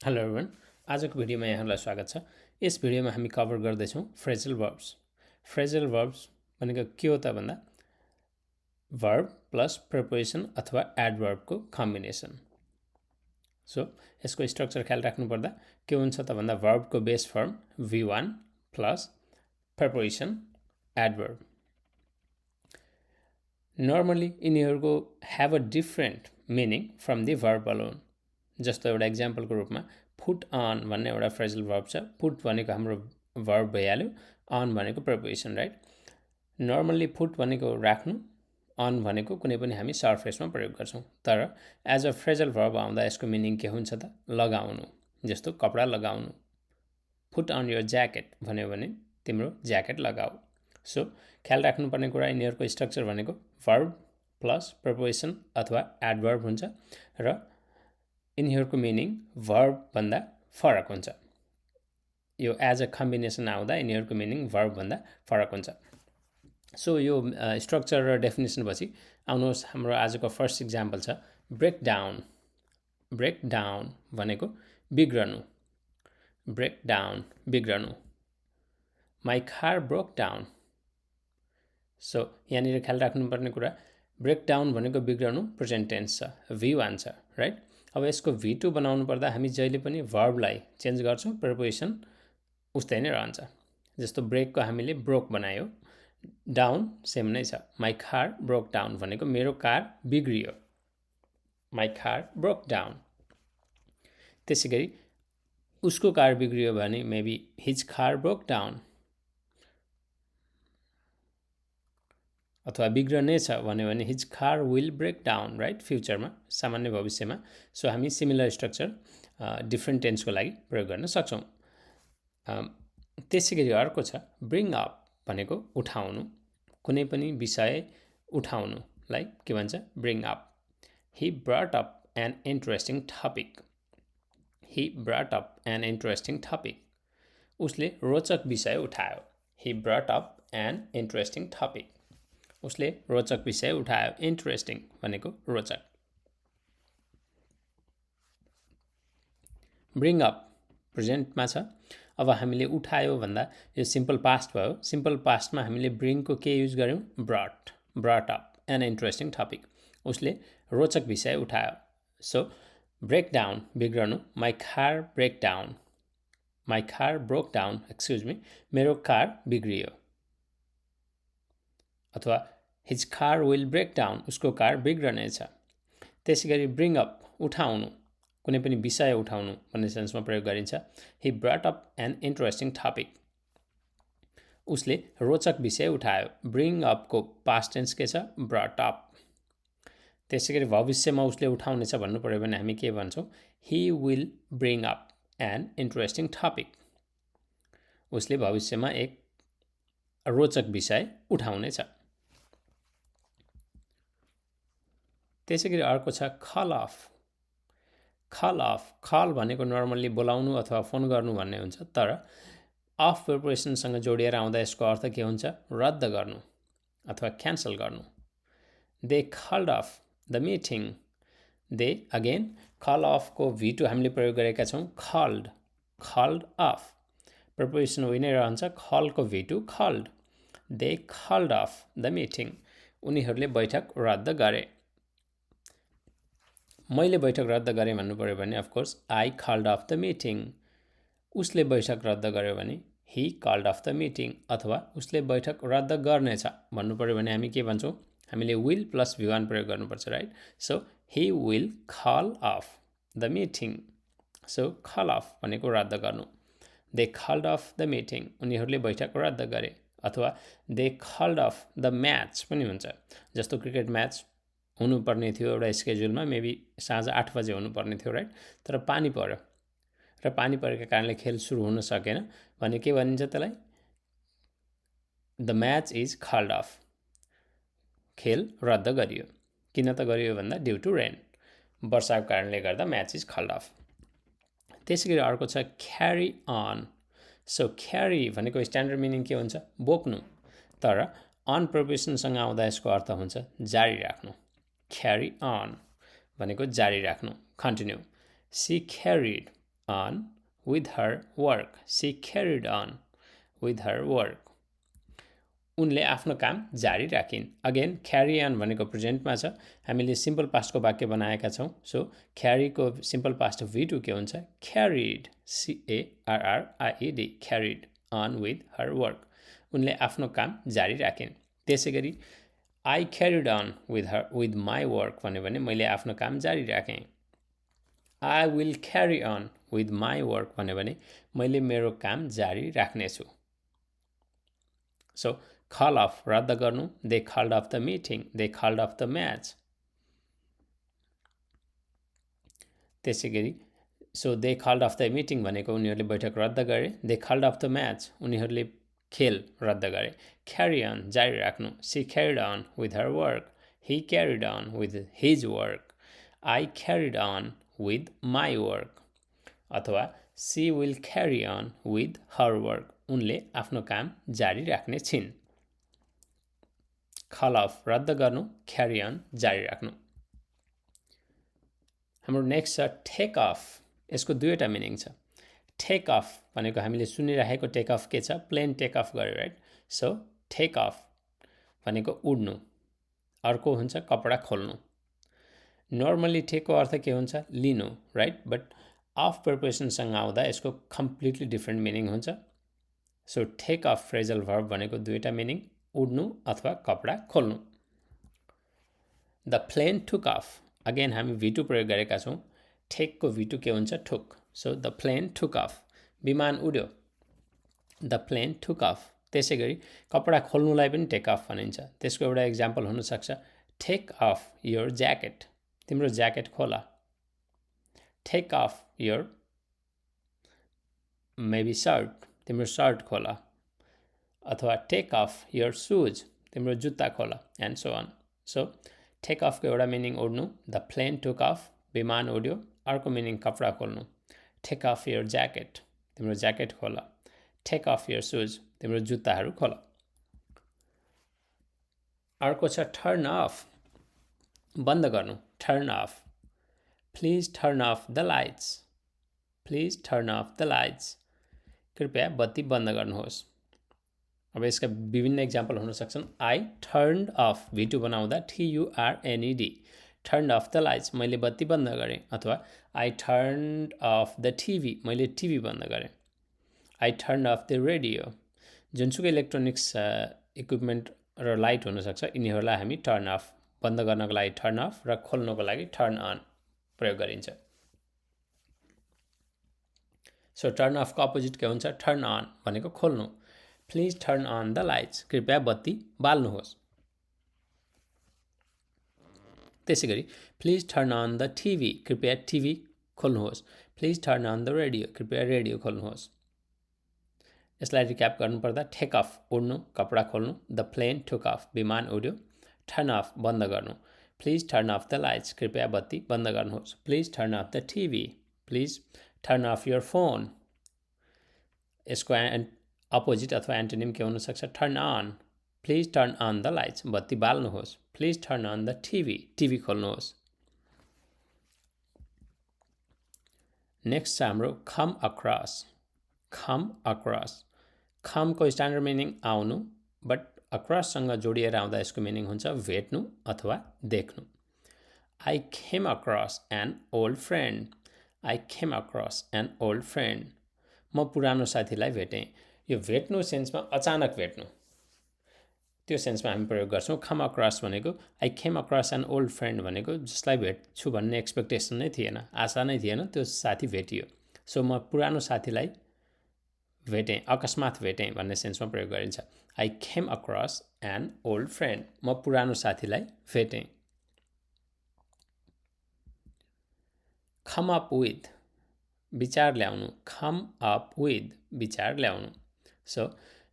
Hello everyone, आजको भिडियोमा यहाँलाई स्वागत छ। यस भिडियोमा हामी कभर गर्दैछौँ फ्रेजल वर्ब्स। फ्रेजल वर्ब्स भनेको के हो त भन्दा वर्ब प्लस प्रिपोजिसन अथवा एडभर्बको कम्बिनेसन। सो यसको स्ट्रक्चर ख्याल राख्नुपर्दा के हुन्छ त भन्दा वर्बको base form V1 plus preposition adverb. Normally यिनीहरूको have a different meaning from the verb alone. जस्तो एउटा इक्जाम्पलको रूपमा पुट अन भन्ने एउटा फ्रेजल वर्ब छ। पुट भनेको हाम्रो वर्ब भइहाल्यो, अन भनेको प्रिपोजिसन, राइट। नर्मल्ली पुट भनेको राख्नु, अन भनेको कुनै पनि हामी सरफेसमा प्रयोग गर्छौँ। तर एज अ फ्रेजल वर्ब आउँदा यसको मिनिङ के हुन्छ त लगाउनु। जस्तो कपडा लगाउनु, पुट अन योर ज्याकेट भन्यो भने तिम्रो ज्याकेट लगाऊ। सो ख्याल राख्नुपर्ने कुरा यिनीहरूको स्ट्रक्चर भनेको वर्ब प्लस प्रिपोजिसन अथवा एडभर्ब हुन्छ र यिनीहरूको मिनिङ वर्बभन्दा फरक हुन्छ। यो एज अ कम्बिनेसन आउँदा यिनीहरूको मिनिङ वर्बभन्दा फरक हुन्छ। सो यो स्ट्रक्चर र डेफिनेसन पछि आउनुहोस् हाम्रो आजको फर्स्ट इक्जाम्पल छ ब्रेक डाउन। ब्रेक डाउन भनेको बिग्रनु। ब्रेक डाउन बिग्रनु। My car broke down. So यहाँनिर ख्याल राख्नुपर्ने कुरा ब्रेक डाउन भनेको बिग्रनु प्रेजेन्ट टेन्स छ, V1 छ, राइट। अब यसको V2 बनाउनु पर्दा हामी जहिले पनि वर्बलाई चेन्ज गर्छौँ, प्रिपोजिसन उस्तै नै रहन्छ। जस्तो ब्रेकको हामीले ब्रोक बनायो, डाउन सेम नै छ। माई कार ब्रोक डाउन भनेको मेरो कार बिग्रियो, माई कार ब्रोक डाउन। त्यसै गरी उसको कार बिग्रियो भने maybe his car broke down, अथवा बिग्रनेछ भन्यो भने his car will break down, right, फ्युचरमा, सामान्य भविष्यमा। सो हामी सिमिलर स्ट्रक्चर डिफ्रेन्ट टेन्सको लागि प्रयोग गर्न सक्छौँ। त्यसै गरी अर्को छ ब्रिङ अप भनेको उठाउनु, कुनै पनि विषय उठाउनुलाई के भन्छ, bring up. He brought up an interesting topic. He brought up an interesting topic. उसले रोचक विषय उठायो। He brought up an interesting topic. उसले रोचक विषय उठायो। इन्ट्रेस्टिङ भनेको रोचक। ब्रिङ अप प्रेजेन्टमा छ। अब हामीले उठायो भन्दा यो सिम्पल पास्ट भयो। सिम्पल पास्टमा हामीले ब्रिङको के युज गऱ्यौँ, brought. Brought up an interesting topic. उसले रोचक विषय उठायो। सो ब्रेक डाउन बिग्रनु, my car break down, my car broke down, excuse me, मेरो कार बिग्रियो। अथवा his car will break down, उसको कार बिग्रनेछ। त्यसै गरी ब्रिङ अप उठाउनु, कुनै पनि विषय उठाउनु भन्ने सेन्समा प्रयोग गरिन्छ। He brought up an interesting topic. उसले रोचक विषय उठायो। ब्रिङ अपको पास्ट टेन्स के छ, ब्रट अप। त्यसै गरी भविष्यमा उसले उठाउनेछ भन्नु पऱ्यो भने हामी के भन्छौँ, he will bring up an interesting topic. उसले भविष्यमा एक रोचक विषय उठाउनेछ। त्यसै गरी अर्को छ call off. Call off, call भनेको नर्मल्ली बोलाउनु अथवा फोन गर्नु भन्ने हुन्छ। तर अफ प्रिपोजिसनसँग जोडिएर आउँदा यसको अर्थ के हुन्छ, रद्द गर्नु अथवा क्यान्सल गर्नु। They called off the meeting. They, again call अफको V2 हामीले प्रयोग गरेका छौँ, कल्ड। कल्ड अफ प्रिपोजिसन उही नै रहन्छ, कलको V2 called. They called off the meeting. उनीहरूले बैठक रद्द गरे। मैले बैठक रद्द गरेँ भन्नु पऱ्यो भने of course I called off the meeting. उसले बैठक रद्द गर्यो भने he called off the meeting. अथवा उसले बैठक रद्द गर्नेछ भन्नु पऱ्यो भने हामी के भन्छौँ, हामीले विल प्लस V1 प्रयोग गर्नुपर्छ, right. So he will call off the meeting. So call off भनेको रद्द गर्नु। They called off the meeting, उनीहरूले बैठक रद्द गरे। अथवा they called off the match पनि हुन्छ। जस्तो क्रिकेट म्याच हुनुपर्ने थियो एउटा स्केड्युलमा, मेबी साँझ 8 बजे हुनुपर्ने थियो, राइट। तर पानी पर्यो र पानी परेको कारणले खेल सुरु हुन सकेन भने के भनिन्छ त्यसलाई, the match is called off. खेल रद्द गरियो। किन त गरियो भन्दा ड्यु टु रेन, वर्षाको कारणले गर्दा म्याच इज कल्ड अफ। त्यसै गरी अर्को छ क्यारी अन। सो क्यारी भनेको स्ट्यान्डर्ड मिनिङ के हुन्छ, बोक्नु। तर अन प्रिपोजिसनसँग आउँदा यसको अर्थ हुन्छ जारी राख्नु। क्यारी अन भनेको जारी राख्नु, continue. She carried on with her work. She carried on with her work. उनले आफ्नो काम जारी राखिन्. अगेन क्यारी अन भनेको प्रेजेन्टमा छ. हामीले सिम्पल पास्टको वाक्य बनाएका छौँ. सो क्यारीको सिम्पल पास्ट V2 के हुन्छ? Carried. CARRIED. Carried on with her work. उनले आफ्नो काम जारी राखिन्. त्यसै गरी I carried on with my work भन्यो भने मैले आफ्नो काम जारी राखेँ. I will carry on with my work भन्यो भने मैले मेरो काम जारी राख्नेछु. सो call off रद्द गर्नु. They called off the meeting. They called off the match. त्यसै गरी so they called off the meeting भनेको उनीहरूले बैठक रद्द गरे. They called off the match. उनीहरूले खेल रद्द गरे. Carry on जारी राख्नु. She carried on with her work. He carried on with his work. I carried on with my work. अथवा she will carry on with her work. उनले आफ्नो काम जारी राख्ने छिन्. call off रद्द गर्नु. carry on जारी राख्नु. हाम्रो नेक्स्ट छ टेक अफ. यसको दुईवटा मिनिङ छ. टेक अफ भनेको हामीले सुनिरहेको टेक अफ के छ? प्लेन टेक अफ गर्यो, राइट? सो टेक अफ भनेको उड्नु. अर्को हुन्छ कपडा खोल्नु. नर्मली टेकको अर्थ के हुन्छ? लिनु, राइट? बट अफ प्रिपोजिसनसँग आउँदा यसको कम्प्लिटली डिफ्रेन्ट मिनिङ हुन्छ. So take off phrasal verb भनेको दुईवटा मिनिङ, उड्नु अथवा कपडा खोल्नु. The plane took off. Again हामी V2 प्रयोग गरेका छौँ. टेकको V2 के हुन्छ? Took. So the plane took off. विमान उड्यो. The plane took off. त्यसै गरी कपडा खोल्नुलाई पनि टेक अफ भनिन्छ. त्यसको एउटा इक्जाम्पल हुनसक्छ. Take off your jacket. तिम्रो ज्याकेट खोला. Take off your maybe shirt. तिम्रो सर्ट खोला. अथवा टेक अफ योर सुज. तिम्रो जुत्ता खोला. And so on. So take अफको एउटा मिनिङ उड्नु. The plane took off. विमान उड्यो. अर्को मिनिङ कपडा खोल्नु. Take off your jacket. तिम्रो ज्याकेट खोला. Take off your shoes. तिम्रो जुत्ताहरू खोला. अर्को छ टर्न अफ. बन्द गर्नु. Turn off. Please turn off the lights. Please turn off the lights. कृपया बत्ती बन्द गर्नुहोस्. अब यसका विभिन्न इक्जाम्पल हुन सक्छन्. I turned of. V2 बनाउँदा TURNED. Turned of the lights. मैले बत्ती बन्द गरेँ. अथवा I turned of the TV. मैले टिभी बन्द गरेँ. I turned of the radio. जुनसुकै इलेक्ट्रोनिक्स इक्विपमेन्ट र लाइट हुनसक्छ, यिनीहरूलाई हामी टर्न अफ, बन्द गर्नको लागि टर्न अफ र खोल्नको लागि टर्न अन प्रयोग गरिन्छ. सो टर्न अफको अपोजिट के हुन्छ? टर्न अन भनेको खोल्नु. Please turn on the lights. कृपया बत्ती बाल्नुहोस्. त्यसै गरी please turn on the TV. कृपया टिभी खोल्नुहोस्. Please turn on the radio. कृपया रेडियो खोल्नुहोस्. यसलाई रिक्याप गर्नुपर्दा टेक अफ उड्नु, कपडा खोल्नु. The plane took off. विमान उड्यो. टर्न अफ बन्द गर्नु. Please turn off the lights. कृपया बत्ती बन्द गर्नुहोस्. Please turn off the TV. Please turn off your phone. यसको अपोजिट अथवा एन्टोनिम के हुनसक्छ? Turn on. Please turn on the lights. बत्ती बाल्नुहोस्. Please turn on the TV. TV खोल्नुहोस्. नेक्स्ट छ हाम्रो कम अक्रस. Come across. कमको स्ट्यान्डर्ड मिनिङ आउनु, बट अक्रससँग जोडिएर आउँदा यसको मिनिङ हुन्छ भेट्नु अथवा देख्नु. I came across an old friend. I came across an old friend. म पुरानो साथीलाई भेटेँ. यो भेट्नु सेन्समा अचानक भेट्नु, त्यो सेन्समा हामी प्रयोग गर्छौँ. कम अक्रस भनेको I came across an old friend भनेको जसलाई भेट्छु भन्ने एक्सपेक्टेसन नै थिएन, आशा नै थिएन, त्यो साथी भेटियो. सो म पुरानो साथीलाई भेटेँ, अकस्मात भेटेँ भन्ने सेन्समा प्रयोग गरिन्छ. I came across an old friend. म पुरानो साथीलाई भेटेँ. Come up with. विचार ल्याउनु. Come up with. विचार ल्याउनु. So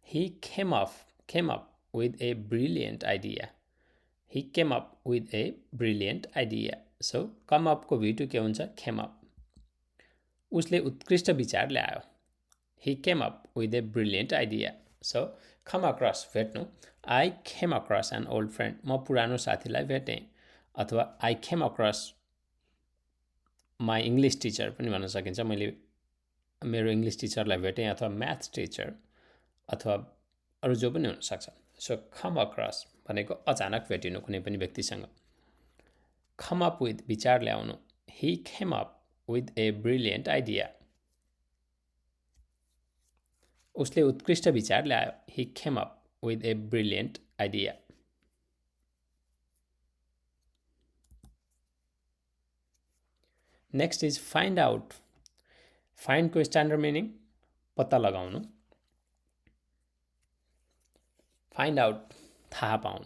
he came up with a brilliant idea. He came up with a brilliant idea. So come up को V2 के हुन्छ? came up. उसले उत्कृष्ट विचार ल्यायो. He came up with a brilliant idea. So come across भेट्नु. I came across an old friend. म पुरानो साथीलाई भेटेँ. अथवा I came across my English teacher पनि भन्न सकिन्छ. मैले मेरो इङ्ग्लिस टिचरलाई भेटेँ अथवा म्याथ टिचर अथवा अरू जो पनि हुनसक्छ। सो कम अक्रस भनेको अचानक भेटिनु कुनै पनि व्यक्तिसँग। कम अप विथ विचार ल्याउनु, he came up with a brilliant idea. उसले उत्कृष्ट विचार ल्यायो, he came up with a brilliant idea. Next is find out. फाइन्डको स्ट्यान्डर्ड मिनिङ पत्ता लगाउनु, फाइन्ड आउट थाहा पाउनु।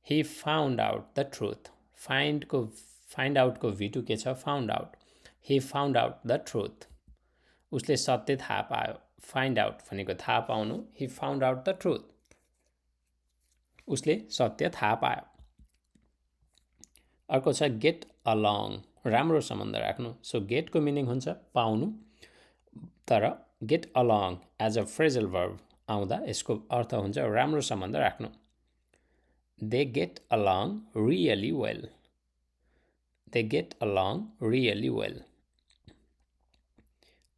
He found out the truth. Find आउटको V2 के छ? Found out. He found out the truth. उसले सत्य थाहा पायो। फाइन्ड आउट भनेको थाहा पाउनु, he found out the truth. उसले सत्य थाहा पायो। अर्को छ गेट अलङ, राम्रो सम्बन्ध राख्नु। सो गेटको मिनिङ हुन्छ पाउनु, तर get along as a phrasal verb आउँदा यसको अर्थ हुन्छ राम्रो सम्बन्ध राख्नु। They get along really well. They get along really well.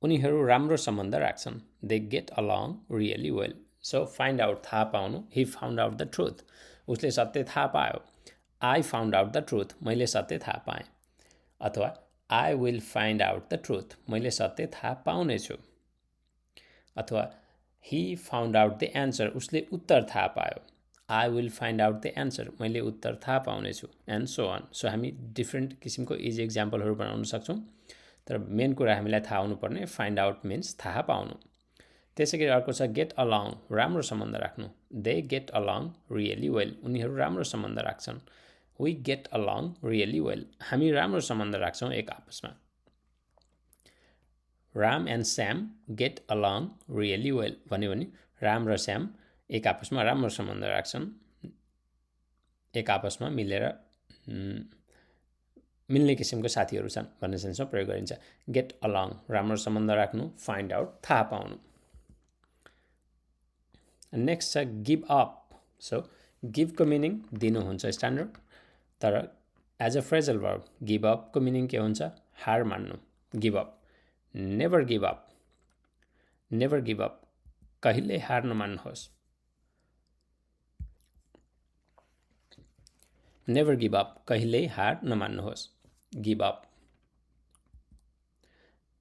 उनीहरू राम्रो सम्बन्ध राख्छन्। They get along really well. So find out थाहा पाउनु, he found out the truth. उसले सत्य थाहा पायो। I found out the truth. मैले सत्य थाहा पाएँ। अथवा I will find out the truth. मैले सत्य थाहा पाउनेछु। अथवा he found out the answer. उसले उत्तर थाहा पायो। I will find out the answer. मैले उत्तर थाहा पाउनेछु। And so on. सो हामी डिफ्रेन्ट किसिमको इजी इक्जाम्पलहरू बनाउन सक्छौँ, तर मेन कुरा हामीलाई थाहा हुनुपर्ने फाइन्ड आउट मिन्स थाहा पाउनु। त्यसै गरी अर्को छ गेट अलङ, राम्रो सम्बन्ध राख्नु। They get along really well. उनीहरू राम्रो सम्बन्ध राख्छन्। We get along really well. हामी राम्रो सम्बन्ध राख्छौँ एक आपसमा। Ram and Shyam get along really well भन्यो भने राम र श्याम एक आपसमा राम्रो सम्बन्ध राख्छन्, एक आपसमा मिल्ने किसिमको साथीहरू छन् भन्ने सेन्समा प्रयोग गरिन्छ। गेट अलङ राम्रो सम्बन्ध राख्नु, फाइन्ड आउट थाहा पाउनु। नेक्स्ट छ गिभ अप। सो गिभको मिनिङ दिनु हुन्छ स्ट्यान्डर्ड, तर as a phrasal verb give अपको मिनिङ के हुन्छ? हार मान्नु। Give up, never give up. Never give up, कहिल्यै हार नमान्नुहोस्। नेभर गिभ अप, कहिल्यै हार नमान्नुहोस्। Give up.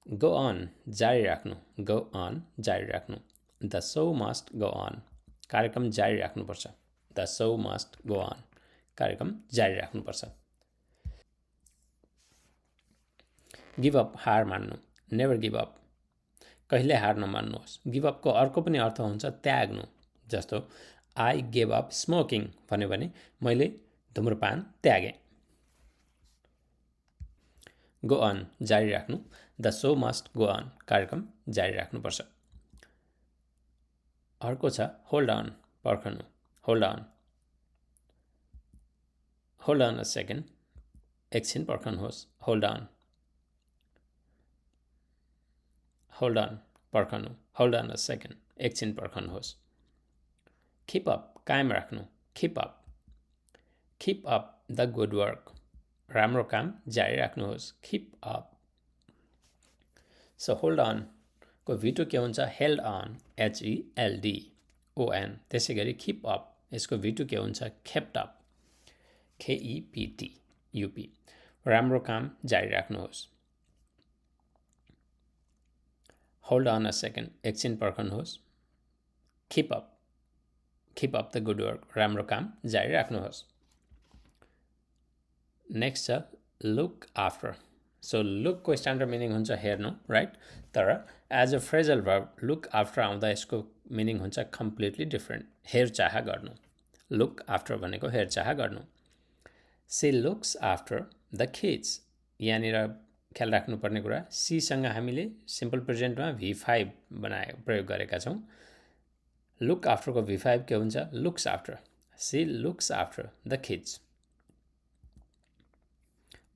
गो अन, जारी राख्नु। गो अन, जारी राख्नु। The show must go on, कार्यक्रम जारी राख्नुपर्छ। The show must go on, कार्यक्रम जारी राख्नुपर्छ। गिभ अप, हार मान्नु। नेभर गिभ अप, कहिल्यै हार नमान्नुहोस्। गिभ अपको अर्को पनि अर्थ हुन्छ त्याग्नु। जस्तो आई गेभ अप स्मोकिङ भन्यो भने मैले धुम्रपान त्यागेँ। गो अन, जारी राख्नु। The show must go on, कार्यक्रम जारी राख्नुपर्छ। अर्को छ होल्ड अन, पर्खनु। Hold on, hold on a second, एकछिन पर्खनुहोस्। होल्ड अन, होल्ड अन, पर्खनु। होल्ड अन अ सेकेन्ड, एकछिन पर्खनुहोस्। किप अप, कायम राख्नु। Keep up, keep up the good work, राम्रो काम जारी राख्नुहोस्। Keep up. So hold on को V2 के हुन्छ? हेल्ड अन, HELD त्यसै गरी किप अप, यसको V2 के हुन्छ? केप्ट अप, KEPT UP, राम्रो काम जारी राख्नुहोस्। होल्ड अन अ सेकेन्ड, एकछिन पर्खनुहोस्। Keep up the good work, राम्रो काम जारी राख्नुहोस्। नेक्स्ट छ लुक आफ्टर। सो लुकको स्ट्यान्डर्ड मिनिङ हुन्छ हेर्नु, राइट? तर as a phrasal verb look after आउँदा यसको मिनिङ हुन्छ कम्प्लिटली डिफ्रेन्ट, हेरचाह गर्नु। लुक आफ्टर भनेको हेरचाह गर्नु। She looks after the kids, यहाँनिर ख्याल राख्नुपर्ने कुरा सीसँग हामीले सिम्पल प्रेजेन्टमा V5 प्रयोग गरेका छौँ। लुक आफ्टरको V5 के हुन्छ? Looks after. She looks after the kids,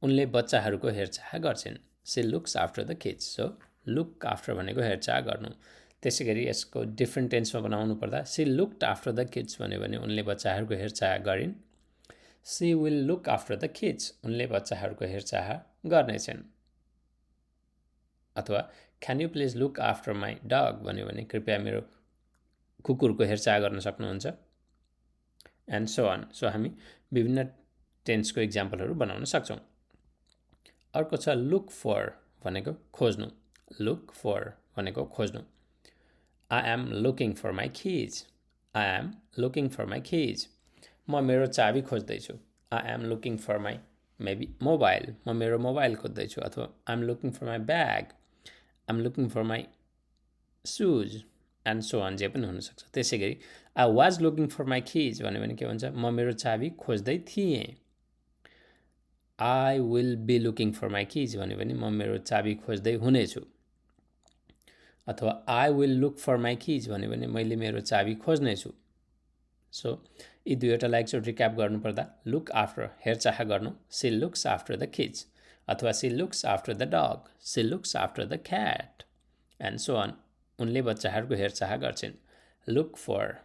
उनले बच्चाहरूको हेरचाह गर्छिन्। She looks after the kids. So look after भनेको हेरचाह गर्नु। त्यसै गरी यसको डिफ्रेन्ट टेन्समा बनाउनु पर्दा she looked after the kids भन्यो भने उनले बच्चाहरूको हेरचाह गरिन्। She will look after the kids, उनले बच्चाहरूको हेरचाह गर्नेछन्। अथवा can you please look after my dog भन्यो भने कृपया मेरो कुकुरको हेरचाह गर्न सक्नुहुन्छ एन्ड सो अन। सो हामी विभिन्न टेन्सको इक्जाम्पलहरू बनाउन सक्छौँ। अर्को छ लुक फर भनेको खोज्नु। लुक फर भनेको खोज्नु। I am looking for my keys. I am looking for my keys. म मेरो चाबी खोज्दैछु। I am looking for my maybe mobile. म मेरो मोबाइल खोज्दैछु। अथवा I am looking for my bag. I am looking for my shoes and so on, जे पनि हुनसक्छ। त्यसै गरी I was looking for my keys भन्यो भने के हुन्छ, म मेरो चाबी खोज्दै थिएँ। I will be looking for my keys भन्यो भने म मेरो चाबी खोज्दै हुनेछु। अथवा I will look for my keys भन्यो भने मैले मेरो चाबी खोज्नेछु। सो यी दुईवटालाई एकचोटि रिक्याप गर्नुपर्दा लुक आफ्टर हेरचाह गर्नु, she looks after the kids, अथवा she looks after the dog, she looks after the cat and so on. उनले बच्चाहरूको हेरचाह गर्छिन्। लुक फर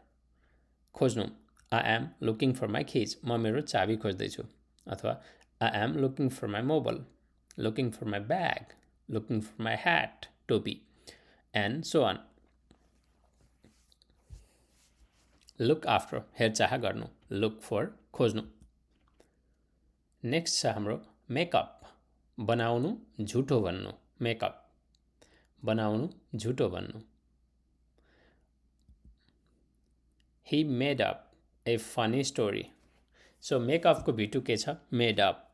खोज्नु, I am looking for my keys, म मेरो चाबी खोज्दैछु। अथवा I am looking for my mobile, looking for my bag, looking for my hat टोपी and so on. Look after हेरचाह गर्नु, लुक फर खोज्नु। नेक्स्ट छ हाम्रो मेकअप बनाउनु, झुटो भन्नु। मेकअप बनाउनु, झुटो भन्नु। He made up a funny story. So मेकअपको भिटु के छ, मेड अप।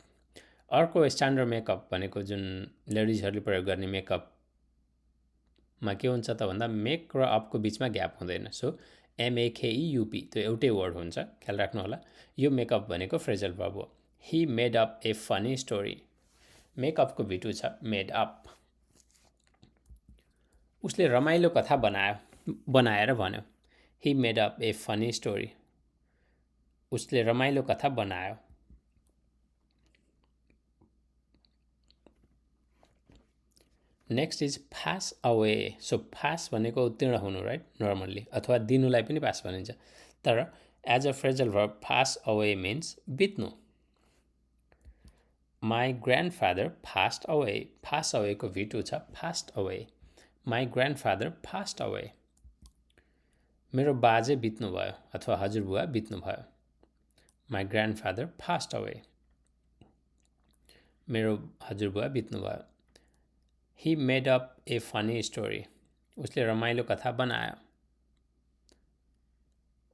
अर्को स्ट्यान्डर्ड मेकअप भनेको जुन लेडिजहरूले प्रयोग गर्ने मेकअपमा के हुन्छ त भन्दा मेक र अपको बिचमा ग्याप हुँदैन। सो एमएकेईयुपी त्यो एउटै वर्ड हुन्छ, ख्याल राख्नु होला। यो मेकअप भनेको फ्रेजल भर्ब हो। He made up a funny story. मेकअपको भिटु छ मेड अप। उसले रमाइलो कथा बनाएर भन्यो। He made up a funny story. उसले रमाइलो कथा बनायो। Next is pass away. So pass भनेको उत्तीर्ण हुनु, राइट, नर्मल्ली, अथवा दिनुलाई पनि पास भनिन्छ। तर as a phrasal verb pass away means बित्नु। My grandfather passed away. Pass अवेको भिटु छ passed away. My grandfather passed away. मेरो बाजे बित्नुभयो अथवा हजुरबुवा बित्नुभयो। My grandfather passed away. मेरो हजुरबुवा बित्नुभयो। He made up a funny story. उसले रमाइलो कथा बनायो।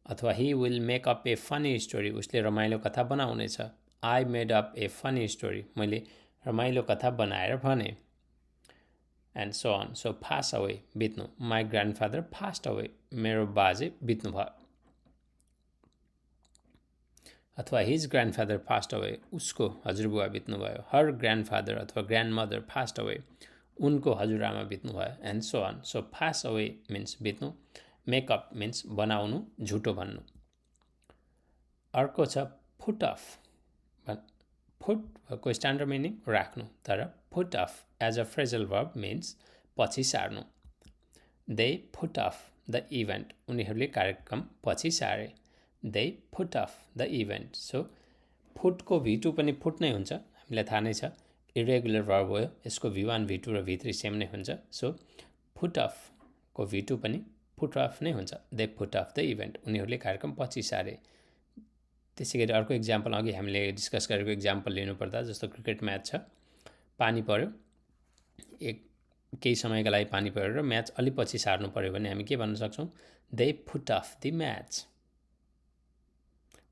अथवा he will make up a funny story. उसले रमाइलो कथा बनाउनेछ। I made up a funny story. मैले रमाइलो कथा बनाएर भने and so on. So pass away बित्नु। My grandfather passed away. मेरो बाजे बित्नुभयो। अथवा हिज ग्रान्डफादर पास्ट अवे। उसको हजुरबुवा बित्नुभयो। हर ग्रान्डफादर अथवा ग्रान्डमदर पास्ट अवे। उनको हजुरआमा बित्नुभयो and so on. So pass away means बित्नु। मेकअप मिन्स बनाउनु, झुटो भन्नु। अर्को छ फुट अफ। फुटको स्ट्यान्डर्ड मिनिङ राख्नु, तर put off as a phrasal verb means पछि सार्नु। They put off the event. उनीहरूले कार्यक्रम पछि सारे। They put off the event. So फुटको भिटु पनि फुट नै हुन्छ, हामीलाई थाहा नै छ। इरेगुलर भर्ब हो, यसको V1 V2 र V3 सेम नै हुन्छ। सो फुट अफको भिटु पनि फुट अफ नै हुन्छ। They put off the event. उनीहरूले कार्यक्रम पछि सारे। त्यसै गरी अर्को इक्जाम्पल अघि हामीले डिस्कस गरेको इक्जाम्पल लिनुपर्दा जस्तो क्रिकेट म्याच छ, पानी पर्यो, केही समयका लागि पानी पर्यो र म्याच अलि पछि सार्नु पर्यो भने हामी के भन्न सक्छौँ, they put off the match.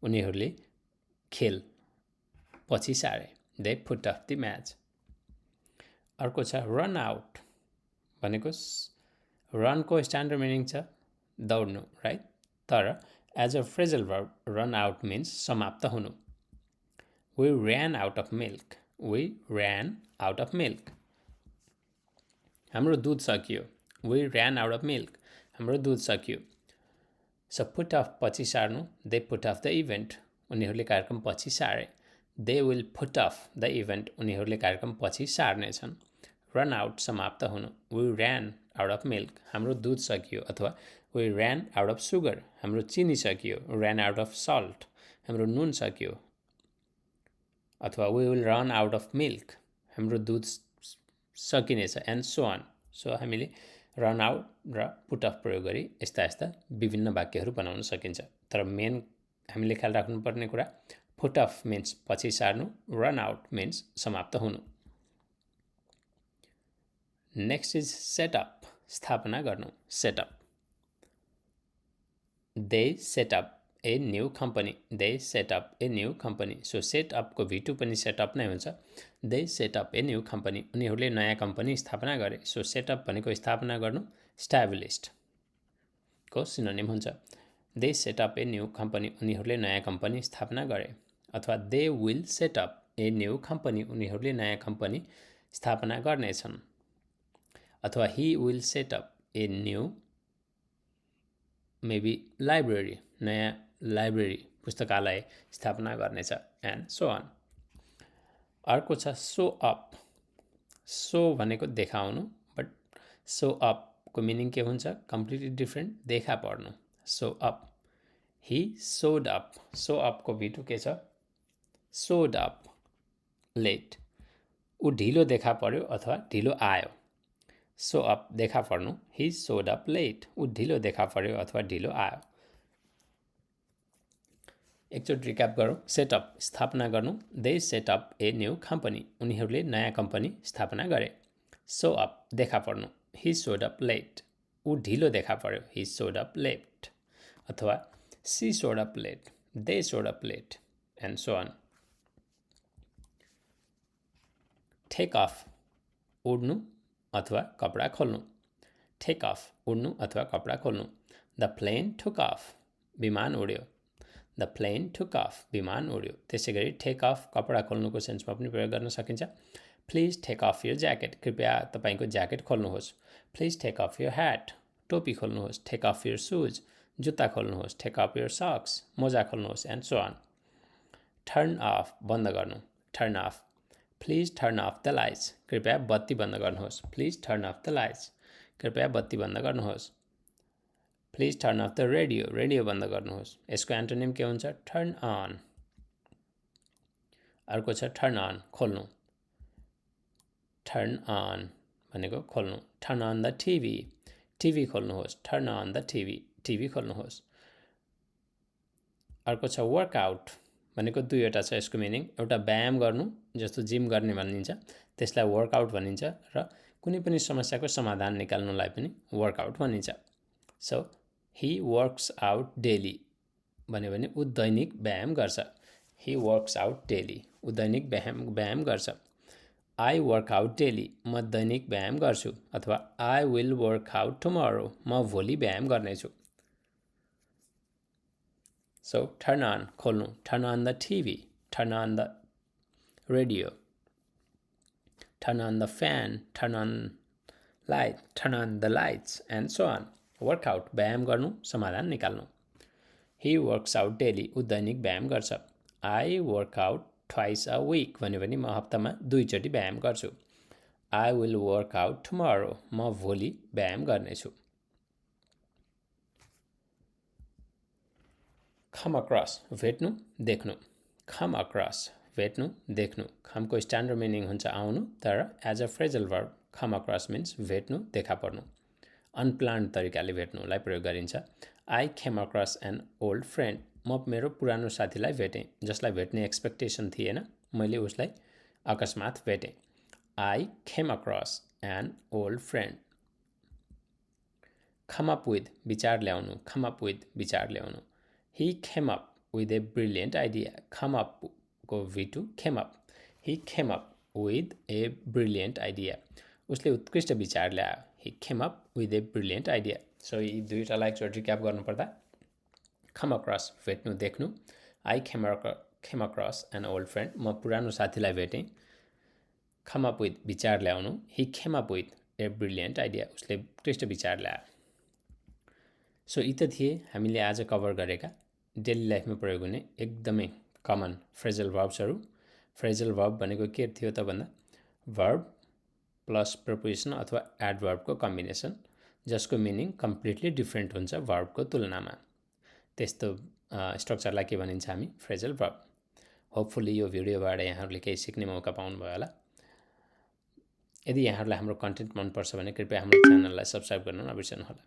उनीहरूले खेल पछि सारे। They put off the match. अर्को छ रन आउट भनेको रनको स्ट्यान्डर्ड मिनिङ छ दौड्नु, राइट, तर as a phrasal verb run out means समाप्त हुनु। We ran out of milk. We ran out of milk. हाम्रो दुध सकियो। We ran out of milk. हाम्रो दुध सकियो। सो पुट अफ पछि सार्नु। They put off the event. उनीहरूले कार्यक्रम पछि सारे। They will put off the event. उनीहरूले कार्यक्रम पछि सार्नेछन्। रन आउट समाप्त हुनु। We ran out of milk. हाम्रो दुध सकियो। अथवा we ran out of sugar. हाम्रो चिनी सकियो। Ran out of salt. हाम्रो नुन सकियो। अथवा we will run out of milk. हाम्रो दुध सकिनेछ एन्ड सो अन। सो हामीले रन आउट र पुट अफ प्रयोग गरी यस्ता यस्ता विभिन्न वाक्यहरू बनाउन सकिन्छ। तर मेन हामीले ख्याल राख्नुपर्ने कुरा पुट अफ मिन्स पछि सार्नु, रन आउट मिन्स समाप्त हुनु। नेक्स्ट इज सेटअप, स्थापना गर्नु, setup. They set up a new company. They set up a new company. So set up को V2 पनि set up नै हुन्छ। They set up a new company. उनीहरूले नयाँ कम्पनी स्थापना गरे। So set up भनेको स्थापना गर्नु, established को सिनोनिम हुन्छ। They set up a new company. उनीहरूले नयाँ कम्पनी स्थापना गरे। अथवा they will set up a new company. उनीहरूले नयाँ कम्पनी स्थापना गर्नेछन्। अथवा he will set up a new maybe library, नयाँ लाइब्रेरी पुस्तकालय स्थापना गर्नेछ एन्ड सो अन। अर्को छ सो अप। सो भनेको देखाउनु, बट सो अप को मिनिङ के हुन्छ? कम्प्लिटली डिफ्रेन्ट, देखा पर्नु। सो अप, ही सोड अप। सो अप को V2 के छ? सोड अप, लेट। ऊ ढिलो देखा पर्यो अथवा ढिलो आयो। सो अप देखा पर्नु, ही सोड अप लेट। ऊ ढिलो देखा पर्यो अथवा ढिलो आयो। एकचोटि रिक्याप गरौँ। सेटअप स्थापना गर्नु, they setup a new company. उनीहरूले नयाँ कम्पनी स्थापना गरे। सो अप देखा पर्नु, ही सोड अप लेट। ऊ ढिलो देखा पर्यो, ही सोड अप लेट। अथवा she showed up late, they showed up late and so on. Take off, उड्नु अथवा कपडा खोल्नु। टेक अफ, उड्नु अथवा कपडा खोल्नु। द प्लेन टुक अफ, विमान उड्यो। द प्लेन टुक अफ, विमान उड्यो। त्यसै गरी टेक अफ कपडा खोल्नुको सेन्समा पनि प्रयोग गर्न सकिन्छ। Please take off your jacket, कृपया तपाईँको ज्याकेट खोल्नुहोस्। Please take off your hat, टोपी खोल्नुहोस्। टेक अफ योर सुज, जुत्ता खोल्नुहोस्। टेक अफ योर सक्स, मोजा खोल्नुहोस् and so on. Turn off, बन्द गर्नु। Turn off, please turn off the lights, कृपया बत्ती बन्द गर्नुहोस्। Please turn off the lights, कृपया बत्ती बन्द गर्नुहोस्। Please turn off the radio, radio बन्द गर्नुहोस्। यसको एन्टोनिम के हुन्छ? Turn on. अर्को छ टर्न अन, खोल्नु। टर्न अन भनेको खोल्नु। Turn on the TV, TV खोल्नुहोस्। Turn on the TV, TV खोल्नुहोस्। अर्को छ वर्कआउट भनेको दुईवटा छ यसको मिनिङ। एउटा व्यायाम गर्नु जस्तो जिम गर्ने भनिन्छ, त्यसलाई वर्कआउट भनिन्छ, र कुनै पनि समस्याको समाधान निकाल्नुलाई पनि वर्कआउट भनिन्छ। So he works out daily भन्यो भने ऊ दैनिक व्यायाम गर्छ। ही वर्क्स आउट डेली, ऊ दैनिक व्यायाम गर्छ। आई वर्क आउट डेली, म दैनिक व्यायाम गर्छु। अथवा I will work out tomorrow, म भोलि व्यायाम गर्नेछु। सो टर्न अन, खोल्नु। Turn on the TV, turn on the radio, turn on the fan, turn on the lights and so on. Workout, व्यायाम गर्नु, समाधान निकाल्नु। He works out daily, ऊ दैनिक व्यायाम गर्छ। I work out twice a week भन्यो भने म हप्तामा 2 चोटि व्यायाम गर्छु। I will work out tomorrow, म भोलि व्यायाम गर्नेछु। Come across, भेट्नु, देख्नु। Come across, भेट्नु, देख्नु। खमको स्ट्यान्डर्ड मिनिङ हुन्छ आउनु, तर as a phrasal verb come across means भेट्नु, देखा पर्नु। अनप्लान्ड तरिकाले भेट्नुलाई प्रयोग गरिन्छ। I came across an old friend, म मेरो पुरानो साथीलाई भेटेँ, जसलाई भेट्ने एक्सपेक्टेसन थिएन, मैले उसलाई अकस्मात भेटेँ। I came across an old friend. Come up with, विचार ल्याउनु। Come up with, विचार ल्याउनु। He came up with a brilliant idea. Come up को V2 came up. He came up with a brilliant idea. उसले उत्कृष्ट विचार ल्यायो। He came up with a brilliant idea. So यी दुईटालाई एकचोटि रिक्याप गर्नुपर्दा come across, भेट्नु, देख्नु। I came across an old friend, म पुरानो साथीलाई भेटेँ। Come up with, विचार ल्याउनु। He came up with a brilliant idea. उसले उत्कृष्ट विचार ल्यायो। सो यी त थिए हामीले आज कभर गरेका डेली लाइफमा प्रयोग हुने एकदमै कमन फ्रेजल वर्ब्सहरू। फ्रेजल वर्ब भनेको के थियो त भन्दा वर्ब प्लस प्रपोजिसन अथवा एडभर्बको कम्बिनेसन, जसको मिनिङ कम्प्लिटली डिफ्रेन्ट हुन्छ वर्बको तुलनामा। त्यस्तो स्ट्रक्चरलाई के भनिन्छ हामी? Phrasal verb. होपफुल्ली यो भिडियोबाट यहाँहरूले केही सिक्ने मौका पाउनुभयो होला। यदि यहाँहरूलाई हाम्रो कन्टेन्ट मनपर्छ भने कृपया हाम्रो च्यानललाई सब्सक्राइब गर्न नबिर्सनुहोला।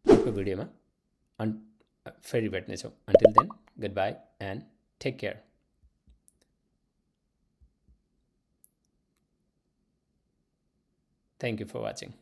अर्को भिडियोमा फेरि भेट्नेछौँ। Until then, good bye and take care. Thank you for watching.